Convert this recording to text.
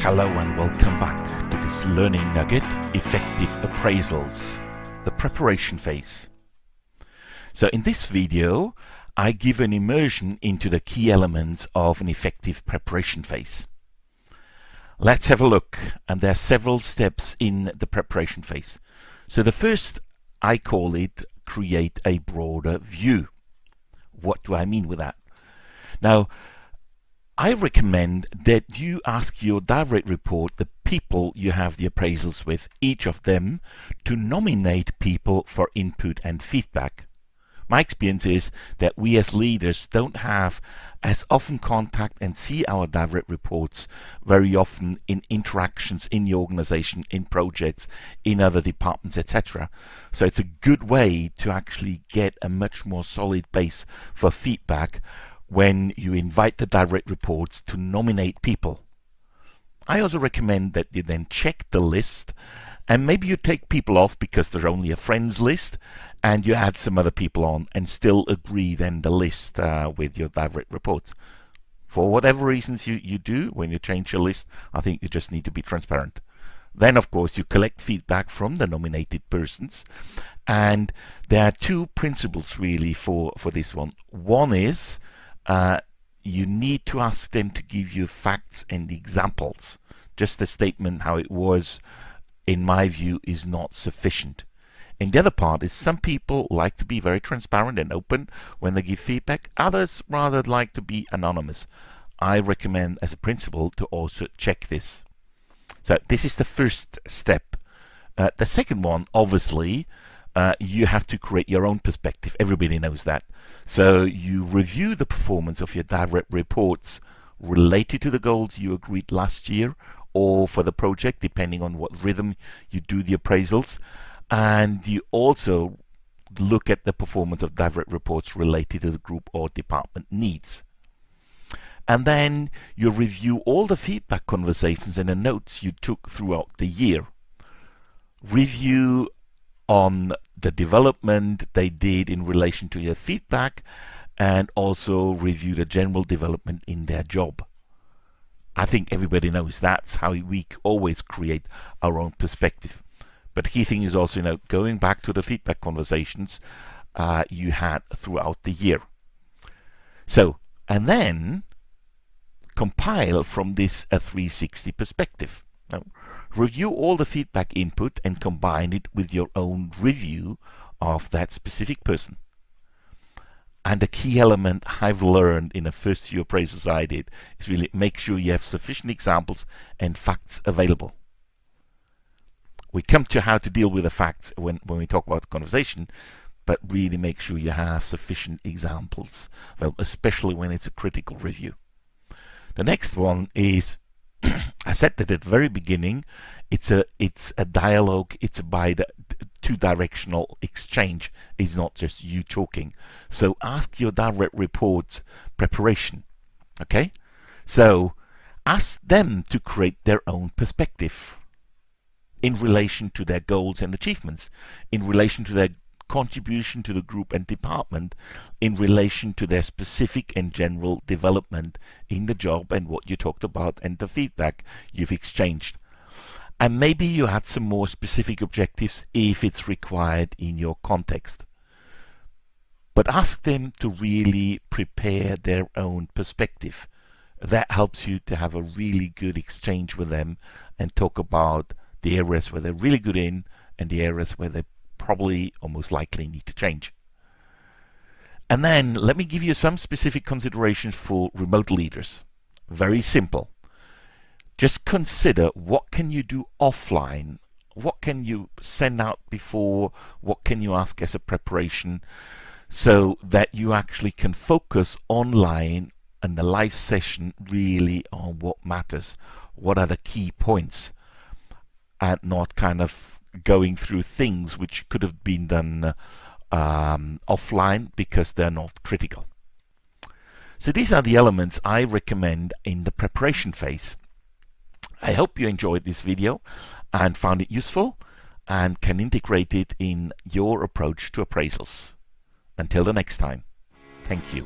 Hello and welcome back to this learning nugget, Effective Appraisals, the preparation phase. So in this video, I give an immersion into the key elements of an effective preparation phase. Let's have a look, and there are several steps in the preparation phase. So the first, I call it create a broader view. What do I mean with that? Now, I recommend that you ask your direct report, the people you have the appraisals with, each of them, to nominate people for input and feedback. My experience is that we as leaders don't have as often contact and see our direct reports very often in interactions in the organization, in projects, in other departments, etc. So it's a good way to actually get a much more solid base for feedback when you invite the direct reports to nominate people. I also recommend that you then check the list, and maybe you take people off because there's only a friends list, and you add some other people on and still agree then the list with your direct reports. For whatever reasons you do when you change your list, I think you just need to be transparent. Then of course you collect feedback from the nominated persons, and there are two principles really for this one. One is you need to ask them to give you facts and examples. Just a statement how it was, in my view, is not sufficient. And the other part is some people like to be very transparent and open when they give feedback. Others rather like to be anonymous. I recommend as a principle to also check this. So this is the first step. The second one, obviously, you have to create your own perspective. Everybody knows that. So you review the performance of your direct reports related to the goals you agreed last year or for the project, depending on what rhythm you do the appraisals. And you also look at the performance of direct reports related to the group or department needs. And then you review all the feedback conversations and the notes you took throughout the year. Review on the development they did in relation to your feedback, and also review the general development in their job. I think everybody knows that's how we always create our own perspective. But the key thing is also, going back to the feedback conversations you had throughout the year. So, and then compile from this a 360 perspective. Now, review all the feedback input and combine it with your own review of that specific person. And the key element I've learned in the first few appraisals I did is really make sure you have sufficient examples and facts available. We come to how to deal with the facts when we talk about the conversation, but really make sure you have sufficient examples, well, especially when it's a critical review. The next one is, I said that at the very beginning, it's a dialogue, it's a two-directional exchange. It's not just you talking. So ask your direct reports preparation. Okay? So ask them to create their own perspective in relation to their goals and achievements, in relation to their contribution to the group and department, in relation to their specific and general development in the job and what you talked about and the feedback you've exchanged. And maybe you add some more specific objectives if it's required in your context. But ask them to really prepare their own perspective. That helps you to have a really good exchange with them and talk about the areas where they're really good in and the areas where they probably or most likely need to change. And then let me give you some specific considerations for remote leaders. Very simple. Just consider what can you do offline, what can you send out before, what can you ask as a preparation, so that you actually can focus online and the live session really on what matters, what are the key points, and not kind of going through things which could have been done offline because they're not critical. So these are the elements I recommend in the preparation phase. I hope you enjoyed this video and found it useful and can integrate it in your approach to appraisals. Until the next time, thank you.